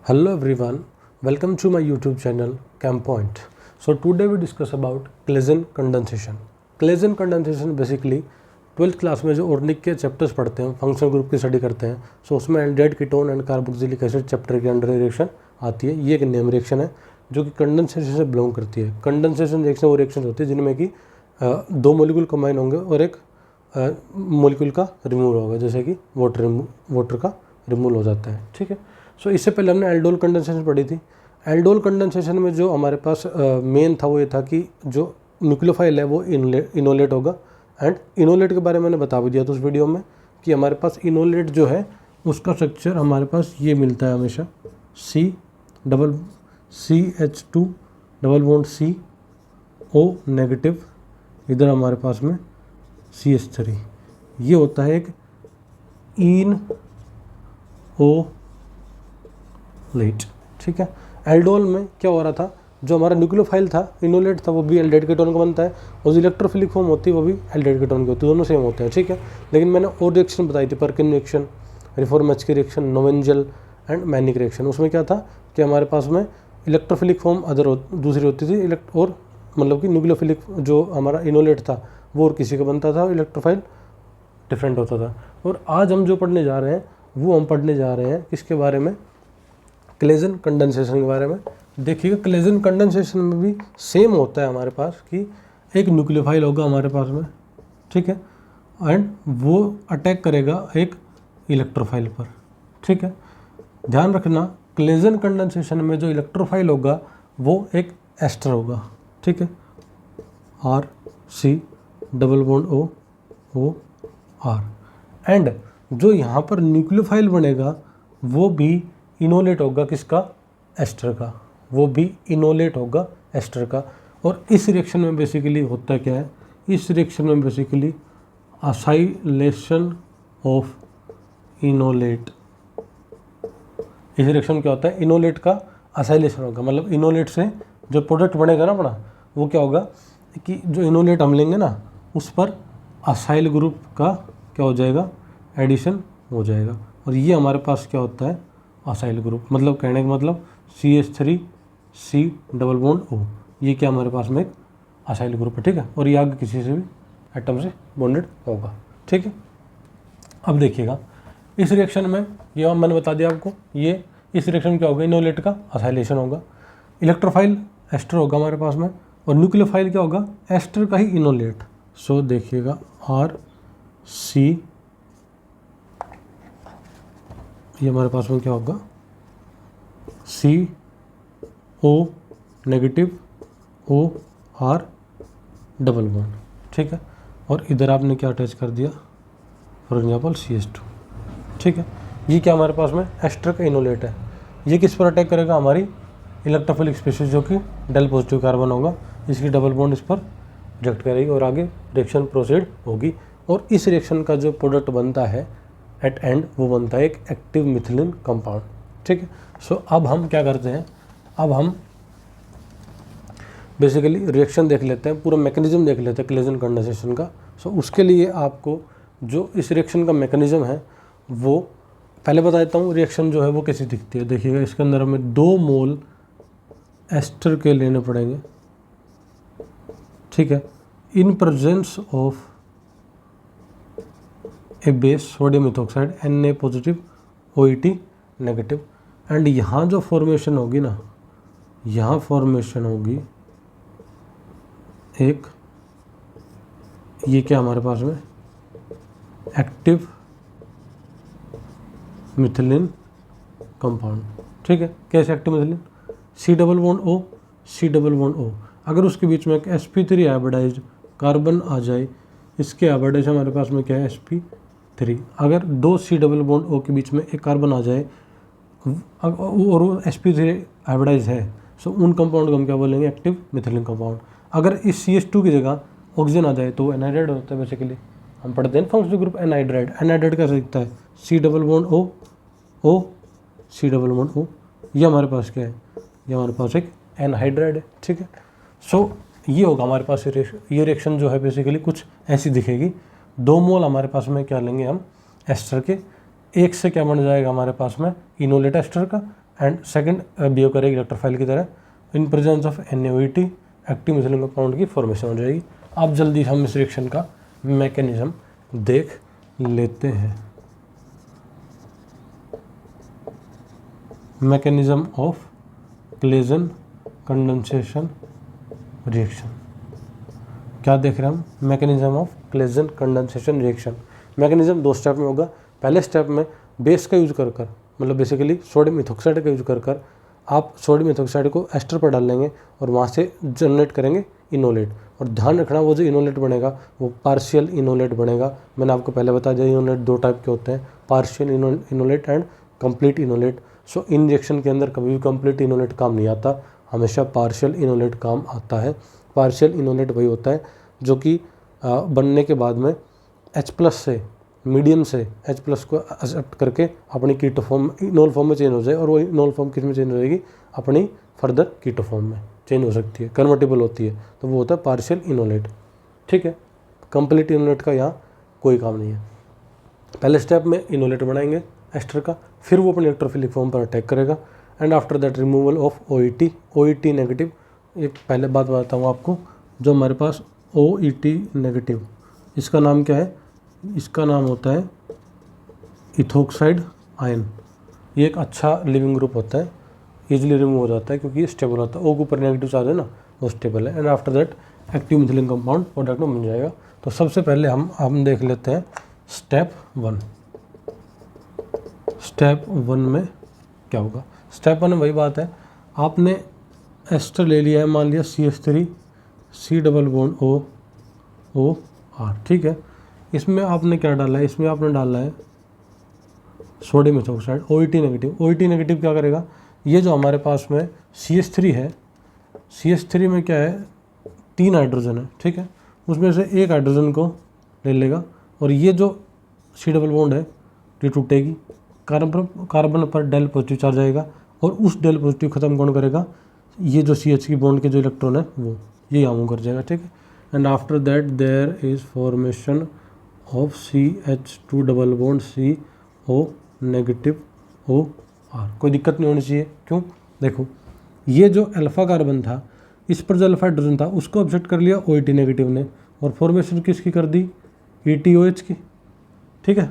Hello everyone, welcome to my YouTube channel CamPoint. So today we discuss about Claisen condensation. Claisen condensation basically 12th class में जो organic के chapters पढ़ते हैं, functional group की study करते हैं, सो उसमें aldehyde ketone and carboxylic acid chapter के अंडर रिएक्शन आती है। ये एक नेम रिएक्शन है जो कि कंडेंसेशन से बिलोंग करती है। कंडेंसेशन रिएक्शन वो रिएक्शन होती है जिनमें कि दो मोलिक्यूल कंबाइन होंगे और एक मोलिक्यूल का रिमूवल होगा, जैसे कि वाटर का रिमूवल हो जाता है। ठीक है। सो इससे पहले हमने एल्डोल कंडेंसेशन पढ़ी थी। एल्डोल कंडेंसेशन में जो हमारे पास मेन था वो ये था कि जो न्यूक्लियोफाइल है वो इनोलेट होगा। एंड इनोलेट के बारे में मैंने बता भी दिया था उस वीडियो में कि हमारे पास इनोलेट जो है उसका स्ट्रक्चर हमारे पास ये मिलता है हमेशा CH2 double bond CO negative, इधर हमारे पास में CH3, ये होता है एक इनोलेट। ठीक है। एल्डोल में क्या हो रहा था, जो हमारा न्यूक्लियोफाइल था इनोलेट था वो भी एल्डिहाइड कीटोन का बनता है, और जो इलेक्ट्रोफिलिक फॉर्म होती है वो भी एल्डिहाइड कीटोन की होती है, दोनों सेम होते हैं। ठीक है। लेकिन मैंने और रिएक्शन बताई थी, Perkin reaction, Reformatsky reaction, Knoevenagel and Mannich reaction. उसमें क्या था कि हमारे पास में इलेक्ट्रोफिलिक फॉर्म दूसरी होती थी, और मतलब कि न्यूक्लियोफिलिक जो हमारा इनोलेट था वो और किसी का बनता था, और इलेक्ट्रोफाइल डिफरेंट होता था। और आज हम जो पढ़ने जा रहे हैं वो हम पढ़ने जा रहे हैं किसके बारे में, क्लेजन कंडेंसेशन के बारे में। देखिएगा क्लेजन कंडेंसेशन में भी सेम होता है हमारे पास कि एक न्यूक्लियोफाइल होगा हमारे पास में, ठीक है, एंड वो अटैक करेगा एक इलेक्ट्रोफाइल पर। ठीक है। ध्यान रखना क्लेजन कंडेंसेशन में जो इलेक्ट्रोफाइल होगा वो एक एस्टर होगा। ठीक है, RC double bond O R। And जो यहाँ पर न्यूक्लियोफाइल बनेगा वो भी इनोलेट होगा किसका, एस्टर का, वो भी इनोलेट होगा एस्टर का। और इस रिएक्शन में बेसिकली होता क्या है, इस रिएक्शन में बेसिकली असाइलेशन ऑफ इनोलेट, इस रिएक्शन क्या होता है, इनोलेट का असाइलेशन होगा। मतलब इनोलेट से जो प्रोडक्ट बनेगा ना अपना, वो क्या होगा कि जो इनोलेट हम लेंगे ना उस पर असाइल ग्रुप का क्या हो जाएगा, एडिशन हो जाएगा। और ये हमारे पास क्या होता है, असाइल ग्रुप। मतलब कहने का मतलब CH3C डबल बॉन्ड O, ये क्या हमारे पास में एक असाइल ग्रुप है। ठीक है। और ये आगे किसी से भी एटम से बॉन्डेड होगा। ठीक है। अब देखिएगा इस रिएक्शन में, ये मैंने बता दिया आपको, ये इस रिएक्शन में क्या होगा, इनोलेट का असाइलेशन होगा, इलेक्ट्रोफाइल एस्टर होगा हमारे पास में, और न्यूक्लियोफाइल क्या होगा, एस्टर का ही इनोलेट। सो देखिएगा RC, ये हमारे पास में क्या होगा, CO negative OR double bond. ठीक है। और इधर आपने क्या अटैच कर दिया, फॉर एग्जाम्पल CH2। ठीक है। ये क्या हमारे पास में एस्टर का इनोलेट है। ये किस पर अटैक करेगा, हमारी इलेक्ट्रोफिलिक स्पीशीज जो कि डेल पॉजिटिव कार्बन होगा, इसकी डबल बॉन्ड इस पर रिजेक्ट करेगी और आगे रिएक्शन प्रोसीड होगी। और इस रिएक्शन का जो प्रोडक्ट बनता है एट एंड वो बनता है एक एक्टिव मिथिलीन कंपाउंड। ठीक है। सो अब हम क्या करते हैं, अब हम बेसिकली रिएक्शन देख लेते हैं, पूरा मैकेनिज्म देख लेते हैं क्लेजन कंडेंसेशन का। सो उसके लिए आपको जो इस रिएक्शन का मैकेनिज्म है वो पहले बता देता हूँ। रिएक्शन जो है वो कैसी दिखती है, देखिएगा इसके अंदर हमें 2 मोल एस्टर के लेने पड़ेंगे। ठीक है। In presence of A base sodium ethoxide Na positive OET negative. And यहाँ जो फॉर्मेशन होगी ना, यहाँ फॉर्मेशन होगी एक, ये क्या हमारे पास में एक्टिव मिथिलीन कंपाउंड। ठीक है। कैसे active methylene, C double bond O C double bond O, अगर उसके बीच में एक sp3 हाइब्रिडाइज्ड कार्बन आ जाए, इसके हाइब्रिडाइज हमारे पास में क्या है sp3, अगर 2 C डबल बॉन्ड O के बीच में एक कार्बन आ जाए और वो sp3 हाइब्रिडाइज है, सो उन कंपाउंड को हम क्या बोलेंगे, एक्टिव मिथिलीन कंपाउंड। अगर इस CH2 की जगह ऑक्सीजन आ जाए तो एनहाइड्राइड होता है। बेसिकली हम पढ़ते हैं फंक्शनल ग्रुप एनहाइड्राइड। एनहाइड्राइड कैसे दिखता है, C double bond O C double bond O, ये हमारे पास क्या है, ये हमारे पास एक एनहाइड्राइड है। ठीक है। सो ये होगा हमारे पास ये रिएक्शन जो है बेसिकली कुछ ऐसी दिखेगी। 2 मोल हमारे पास में क्या लेंगे हम एस्टर के, एक से क्या बन जाएगा हमारे पास में इनोलेट एस्टर का, एंड सेकंड बिहेव करेगी इलेक्ट्रोफाइल की तरह। In presence of NaOH active methylene compound की फॉर्मेशन हो जाएगी। अब जल्दी हम इस रिएक्शन का मैकेनिज्म देख लेते हैं। Mechanism of Claisen condensation reaction, क्या देख रहे हैं हम? Mechanism of Claisen condensation reaction. Mechanism 2 step में होगा। पहले स्टेप में बेस का यूज कर मतलब बेसिकली सोडियम इथोक्साइड का यूज कर आप सोडियम इथोक्साइड को एस्टर पर डाल लेंगे और वहाँ से जनरेट करेंगे इनोलेट। और ध्यान रखना वो जो इनोलेट बनेगा वो पार्शियल इनोलेट बनेगा। मैंने आपको पहले बता दिया इनोलेट 2 टाइप के होते हैं, partial enolate and complete enolate. So in reaction के अंदर कभी भी कंप्लीट इनोलेट काम नहीं आता, हमेशा पार्शियल इनोलेट काम आता है। पार्शियल इनोलेट वही होता है जो कि बनने के बाद में H+ से मीडियम से H+ को एक्सेप्ट करके अपनी कीटो फॉर्म इनोल फॉर्म में चेंज हो जाए। और वो इनोल फॉर्म किस में चेंज हो जाएगी? अपनी फर्दर कीटो फॉर्म में चेंज हो सकती है, कन्वर्टेबल होती है, तो वो होता है पार्शियल इनोलेट। ठीक है, कंप्लीट इनोलेट का यहाँ कोई काम नहीं है। पहले स्टेप में इनोलेट बनाएंगे एस्टर का, फिर वो अपने इलेक्ट्रोफिलिक फॉर्म पर अटैक करेगा and after that removal of OET negative. एक पहले बात बताता हूँ आपको, जो हमारे पास OET नेगेटिव, इसका नाम क्या है? इसका नाम होता है इथोक्साइड आयन। ये एक अच्छा लिविंग ग्रुप होता है, इजीली रिमूव हो जाता है क्योंकि ये स्टेबल होता है। O के ऊपर नेगेटिव चार्ज है ना, वो स्टेबल है। And after that active methylene compound product में बन जाएगा। तो सबसे पहले हम देख लेते हैं स्टेप 1। स्टेप 1 में क्या होगा? स्टेप 1 में वही बात है, आपने एस्टर ले लिया है, मान लिया CH3 C double bond OR। ठीक है, इसमें आपने क्या डाला है? इसमें आपने डाला है sodium ethoxide OET negative. OET negative क्या करेगा? ये जो हमारे पास में CH3 है, CH3 में क्या है? 3 हाइड्रोजन है। ठीक है, उसमें से एक हाइड्रोजन को ले लेगा और ये जो C डबल बॉन्ड है ये टूटेगी, कार्बन पर डेल पॉजिटिव चार्ज आएगा और उस डेल पॉजिटिव खत्म कौन करेगा? ये जो CH की बॉन्ड के जो इलेक्ट्रॉन है वो ये यहाँ मूव कर जाएगा। ठीक है, and after that there is formation of CH2 double bond CO negative OR। कोई दिक्कत नहीं होनी चाहिए। क्यों? देखो, ये जो अल्फा कार्बन था, इस पर जो अल्फा हाइड्रोजन था उसको अपसेट कर लिया OET नेगेटिव ने और फॉर्मेशन किसकी कर दी? ETOH की। ठीक है,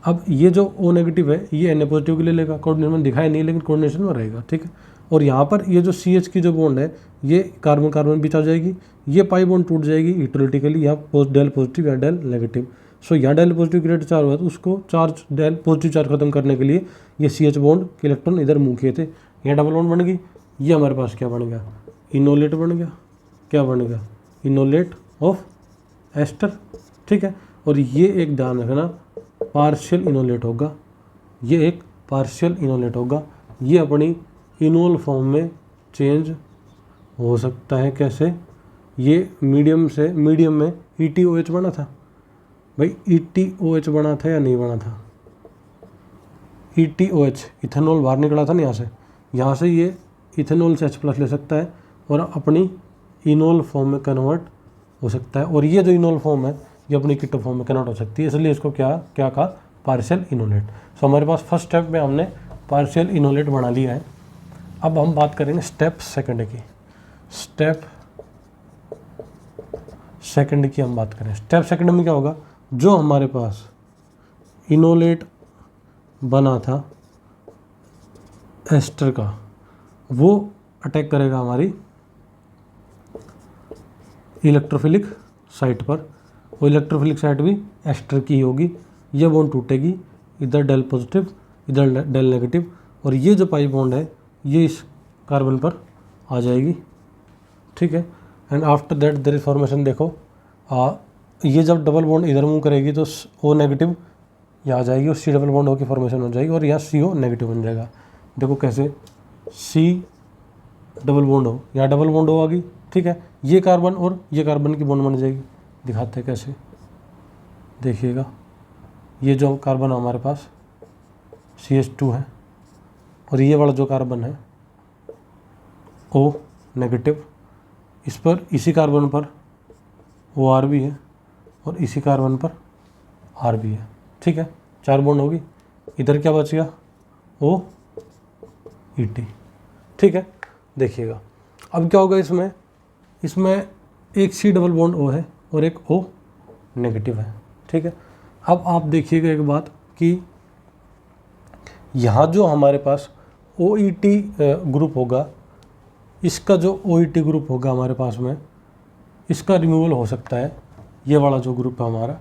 अब ये जो O नेगेटिव है ये Na पॉजिटिव के ले लेगा, कोऑर्डिनेशन में दिखाई नहीं लेकिन कोऑर्डिनेशन में रहेगा। ठीक है, और यहाँ पर ये जो CH की जो बॉन्ड है ये कार्बन कार्बन बीच आ जाएगी, ये पाई बॉन्ड टूट जाएगी इलेक्ट्रोलिटिकली, यहाँ डेल पॉजिटिव या डेल नेगेटिव। सो यहाँ डेल पॉजिटिव क्रिएट चार्ज हुआ तो उसको चार्ज डेल पॉजिटिव चार्ज खत्म करने के लिए ये CH बॉन्ड के इलेक्ट्रॉन इधर मूव किए थे, यहाँ डबल बॉन्ड बन गई। ये हमारे पास क्या बन गया? इनोलेट बन गया। क्या बन गया? Enolate of ester. ठीक है, और ये एक ध्यान रखना पार्शियल इनोलेट होगा, ये एक पार्शियल इनोलेट होगा। ये अपनी इनोल फॉर्म में चेंज हो सकता है। कैसे? ये मीडियम में ETOH बना था भाई, ETOH बना था या नहीं बना था? ETOH इथेनॉल बाहर निकला था ना यहाँ से ये इथेनॉल से H+ ले सकता है और अपनी इनोल फॉर्म में कन्वर्ट हो सकता है। और ये जो इनोल फॉर्म है ये अपनी कीटो फॉर्म में कन्वर्ट हो सकती है, इसलिए इसको क्या कहा? Partial enolate. सो हमारे पास फर्स्ट स्टेप में हमने पार्शियल इनोलेट बना लिया है। अब हम बात करेंगे स्टेप सेकंड की। स्टेप सेकंड की हम बात करें। स्टेप सेकंड में क्या होगा? जो हमारे पास इनोलेट बना था एस्टर का, वो अटैक करेगा हमारी इलेक्ट्रोफिलिक साइट पर। वो इलेक्ट्रोफिलिक साइट भी एस्टर की होगी। ये बॉन्ड टूटेगी, इधर डेल पॉजिटिव इधर डेल नेगेटिव, और ये जो पाई बॉन्ड है ये इस कार्बन पर आ जाएगी। ठीक है, and after that there is formation. देखो ये जब डबल बॉन्ड इधर मूव करेगी तो O नेगेटिव यहाँ आ जाएगी और C डबल बॉन्ड O की फॉर्मेशन हो जाएगी और यहाँ CO नेगेटिव बन जाएगा। देखो कैसे? C डबल बॉन्ड O, यहाँ डबल बॉन्ड O आ गई। ठीक है, ये कार्बन और ये कार्बन की बॉन्ड बन जाएगी। दिखाते हैं कैसे, देखिएगा। ये जो कार्बन है हमारे पास CH2 है और ये वाला जो कार्बन है O नेगेटिव, इस पर इसी कार्बन पर OR भी है और इसी कार्बन पर R भी है। ठीक है, 4 बॉन्ड होगी। इधर क्या बच गया? O, ET, ठीक है। देखिएगा अब क्या होगा, इसमें एक C डबल बॉन्ड O है और एक O नेगेटिव है, ठीक है। अब आप देखिएगा एक बात कि यहाँ जो हमारे पास OET ग्रुप होगा, इसका जो OET ग्रुप होगा हमारे पास में, इसका रिमूवल हो सकता है। ये वाला जो ग्रुप है हमारा,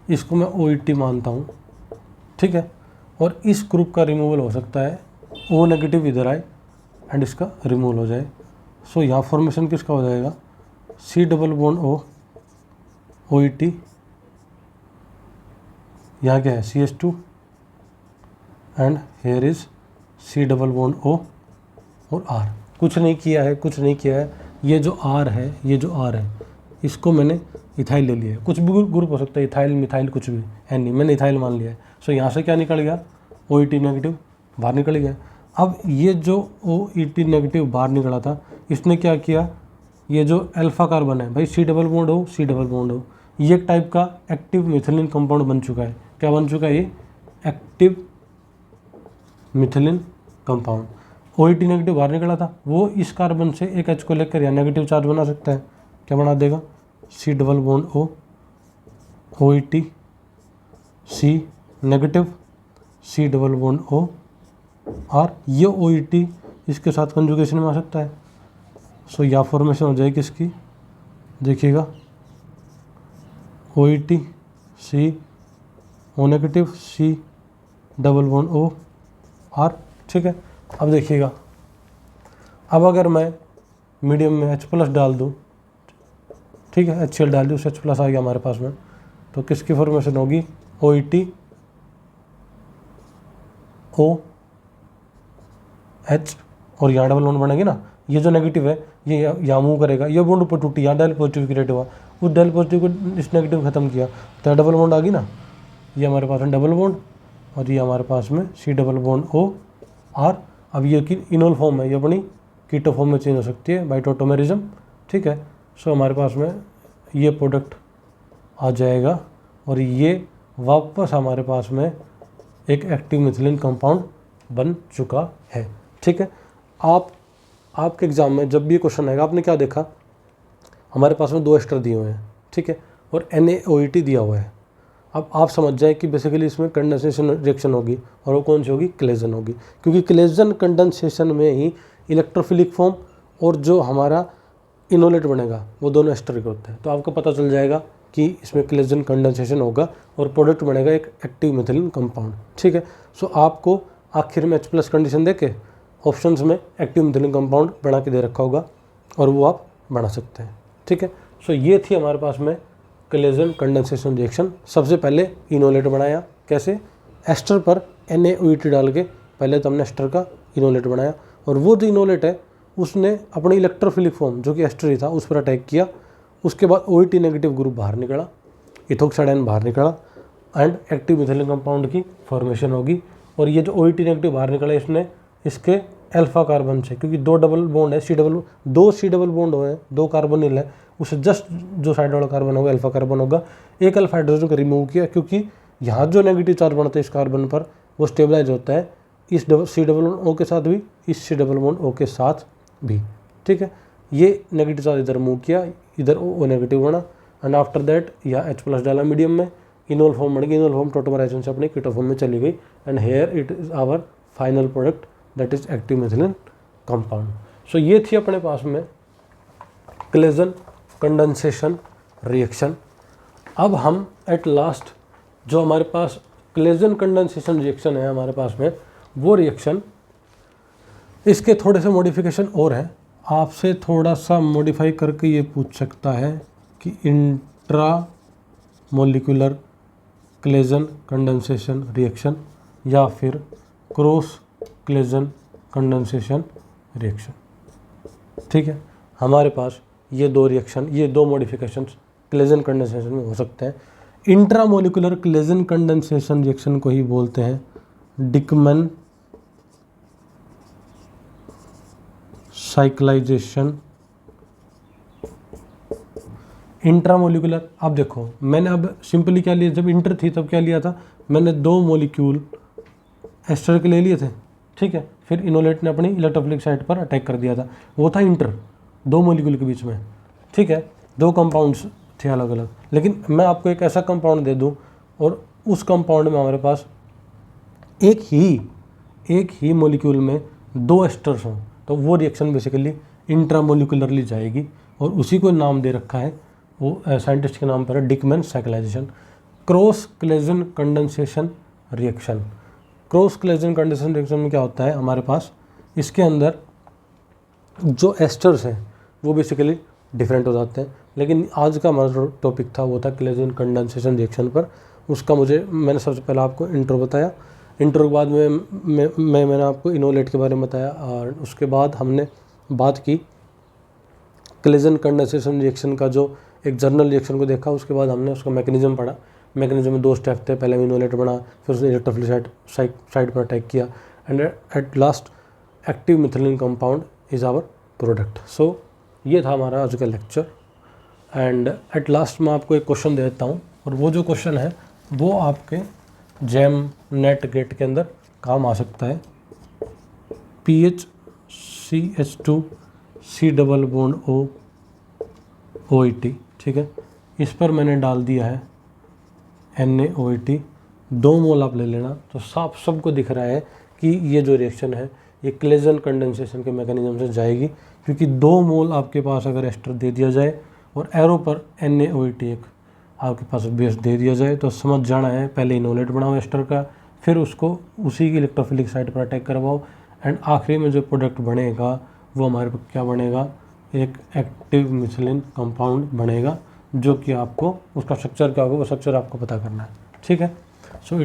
इसको मैं OET मानता हूँ, ठीक है। और इस ग्रुप का रिमूवल हो सकता है, O नेगेटिव इधर आए एंड इसका रिमूवल हो जाए। सो यहाँ फॉर्मेशन किसका हो जाएगा, C double bond O OET, यहाँ क्या है CH2 and here is C double bond O और R। कुछ नहीं किया है, ये जो R है इसको मैंने इथाइल ले लिया है। कुछ भी ग्रुप हो सकता है, इथाइल मिथाइल कुछ भी है, नहीं मैंने इथाइल मान लिया है। सो यहाँ से क्या निकल गया, OET नेगेटिव बाहर निकल गया। अब ये जो OET नेगेटिव बाहर निकला था, इसने क्या किया, ये जो अल्फा कार्बन है भाई C डबल बॉन्ड O, ये एक टाइप का एक्टिव मिथिलीन कंपाउंड बन चुका है। क्या बन चुका है, ये active methylene compound. OET negative बाहर निकला था, वो इस कार्बन से एक H को लेकर या नेगेटिव चार्ज बना सकता है। क्या बना देगा, C double bond O OET C negative C double bond O R। ये OET इसके साथ कंजुगेशन में आ सकता है। सो या फॉर्मेशन हो जाएगी इसकी, देखिएगा OET C O negative C double bond O R, ठीक है। अब देखिएगा, अब अगर मैं मीडियम में H प्लस डाल दूँ, ठीक है, HCl डाल दूँ, H प्लस आ गया हमारे पास में, तो किसकी फॉर्मेशन होगी, OET O H और यहाँ डबल बॉन्ड बनेगी ना। ये जो नेगेटिव है ये यहाँ मूव करेगा, ये बॉन्ड ऊपर टूटी, यहाँ डेल पॉजिटिव क्रिएट हुआ, उस डेल पॉजिटिव को इस नेगेटिव खत्म किया तो डबल बॉन्ड आ गई ना। ये हमारे पास में डबल बॉन्ड और ये हमारे पास में C double bond O R। अब ये की इनोल फॉर्म है, ये अपनी कीटो फॉर्म में चेंज हो सकती है बाय टोटोमेरिज्म, ठीक है। सो हमारे पास में ये प्रोडक्ट आ जाएगा और ये वापस हमारे पास में एक एक्टिव मिथिलीन कंपाउंड बन चुका है, ठीक है। आपके एग्ज़ाम में जब भी क्वेश्चन आएगा, आपने क्या देखा, हमारे पास में 2 एस्टर दिए हुए हैं, ठीक है, और NaOET दिया हुआ है। अब आप समझ जाए कि बेसिकली इसमें कंडेंसेशन रिएक्शन होगी और वो कौन सी होगी, क्लेजन होगी, क्योंकि क्लेजन कंडेंसेशन में ही इलेक्ट्रोफिलिक फॉर्म और जो हमारा इनोलेट बनेगा वो दोनों एस्टर के होते हैं। तो आपको पता चल जाएगा कि इसमें क्लेजन कंडेंसेशन होगा और प्रोडक्ट बनेगा एक एक्टिव मिथिलीन कंपाउंड, ठीक है। सो आपको आखिर में H प्लस कंडीशन दे के ऑप्शंस में एक्टिव मिथिलीन कंपाउंड बना के दे रखा होगा और वो आप बना सकते हैं, ठीक है। सो ये थी हमारे पास में क्लेजन कंडेंसेशन रिएक्शन। सबसे पहले इनोलेट बनाया, कैसे, एस्टर पर NaOET डाल के पहले तो हमने एस्टर का इनोलेट बनाया और वो जो इनोलेट है उसने अपनी इलेक्ट्रोफिलिक फॉर्म जो कि एस्टर ही था उस पर अटैक किया। उसके बाद OET नेगेटिव ग्रुप बाहर निकला, इथोक्साइड बाहर निकला एंड एक्टिव मिथिलीन कंपाउंड की फॉर्मेशन होगी। और ये जो OET नेगेटिव बाहर निकला इसने इसके अल्फा कार्बन से, क्योंकि 2 डबल बॉन्ड है, दो C डबल बॉन्ड हुए हैं, 2 कार्बोनिल है, उसे जस्ट जो साइड वाला कार्बन होगा अल्फा कार्बन होगा, एक अल्फा हाइड्रोजन को रिमूव किया, क्योंकि यहाँ जो नेगेटिव चार्ज बनता है इस कार्बन पर वो स्टेबलाइज होता है इस C डबल बॉन्ड O के साथ भी, इस C डबल बॉन्ड O के साथ भी, ठीक है। ये नेगेटिव चार्ज इधर मूव किया, इधर O नेगेटिव बना एंड आफ्टर दैट यहाँ H प्लस डाला मीडियम में, इनोल फॉर्म बन गई, इनोल फॉर्म टोटोमराइजेशन से अपने कीटो फॉर्म में चली गई and here it is our final product that is active methylene compound. So ये थी अपने पास में क्लेजन कंडेंसेशन रिएक्शन। अब हम एट लास्ट जो हमारे पास क्लेजन कंडेंसेशन रिएक्शन है हमारे पास में, वो रिएक्शन इसके थोड़े से मॉडिफिकेशन और हैं। आपसे थोड़ा सा मॉडिफाई करके ये पूछ सकता है कि intra molecular Claisen condensation reaction या फिर क्रॉस क्लेजन कंडेंसेशन रिएक्शन, ठीक है। हमारे पास ये 2 रिएक्शन, ये 2 मॉडिफिकेशन क्लेजन कंडेंसेशन में हो सकते हैं। Intra molecular Claisen condensation reaction को ही बोलते हैं डिकमैन साइक्लाइजेशन। इंट्रामोलिकुलर, अब देखो मैंने अब सिंपली क्या लिया, जब इंटर थी तब क्या लिया था मैंने, 2 मॉलिक्यूल एस्टर के ले लिए थे, ठीक है। फिर इनोलेट ने अपनी इलेक्ट्रोफिलिक साइट पर अटैक कर दिया था, वो था इंटर, दो मॉलिक्यूल के बीच में, ठीक है, दो कंपाउंड्स थे अलग अलग। लेकिन मैं आपको एक ऐसा कंपाउंड दे दूं और उस कंपाउंड में हमारे पास एक ही मॉलिक्यूल में दो एस्टर्स हों, तो वो रिएक्शन बेसिकली इंट्रामोलिकुलरली जाएगी, और उसी को नाम दे रखा है, वो साइंटिस्ट के नाम पर है Dieckmann cyclisation, cross Claisen condensation reaction. Cross Claisen condensation reaction में क्या होता है, हमारे पास इसके अंदर जो एस्टर्स हैं वो बेसिकली डिफरेंट हो जाते हैं। लेकिन आज का हमारा जो टॉपिक था वो था क्लेजन कंडेंसेशन रिएक्शन पर। उसका मैंने सबसे पहले आपको इंट्रो बताया, इंट्रो के बाद मैंने आपको इनोलेट के बारे में बताया, और उसके बाद हमने बात की क्लेजन कंडेंसेशन रिएक्शन का, जो एक जर्नल रिएक्शन को देखा। उसके बाद हमने उसका मैकेनिज्म पढ़ा। मैकेनिज्म में दो स्टेप थे, पहले इनोलेट बना, फिर उसने इलेक्ट्रोफिलिक साइट पर अटैक किया, and at last active methylene compound is our product. So ये था हमारा आज का लेक्चर। एंड एट लास्ट मैं आपको एक क्वेश्चन दे देता हूँ, और वो जो क्वेश्चन है वो आपके जैम नेट गेट के अंदर काम आ सकता है। PHCH2 C double bond O OET, ठीक है, इस पर मैंने डाल दिया है NaOET, 2 मोल आप ले लेना। तो साफ सबको दिख रहा है कि ये जो रिएक्शन है ये क्लेजन कंडेंसेशन के मैकेनिज्म से जाएगी, क्योंकि 2 मोल आपके पास अगर एस्टर दे दिया जाए और एरो पर NaOET एक आपके पास बेस दे दिया जाए, तो समझ जाना है पहले इनोलेट बनाओ एस्टर का, फिर उसको उसी की इलेक्ट्रोफिलिक साइट पर अटैक करवाओ, एंड आखिरी में जो प्रोडक्ट बनेगा वो हमारे पास क्या बनेगा, एक एक्टिव मिथिलीन कंपाउंड बनेगा, जो कि आपको उसका स्ट्रक्चर क्या होगा वो स्ट्रक्चर आपको पता करना है, ठीक है। सो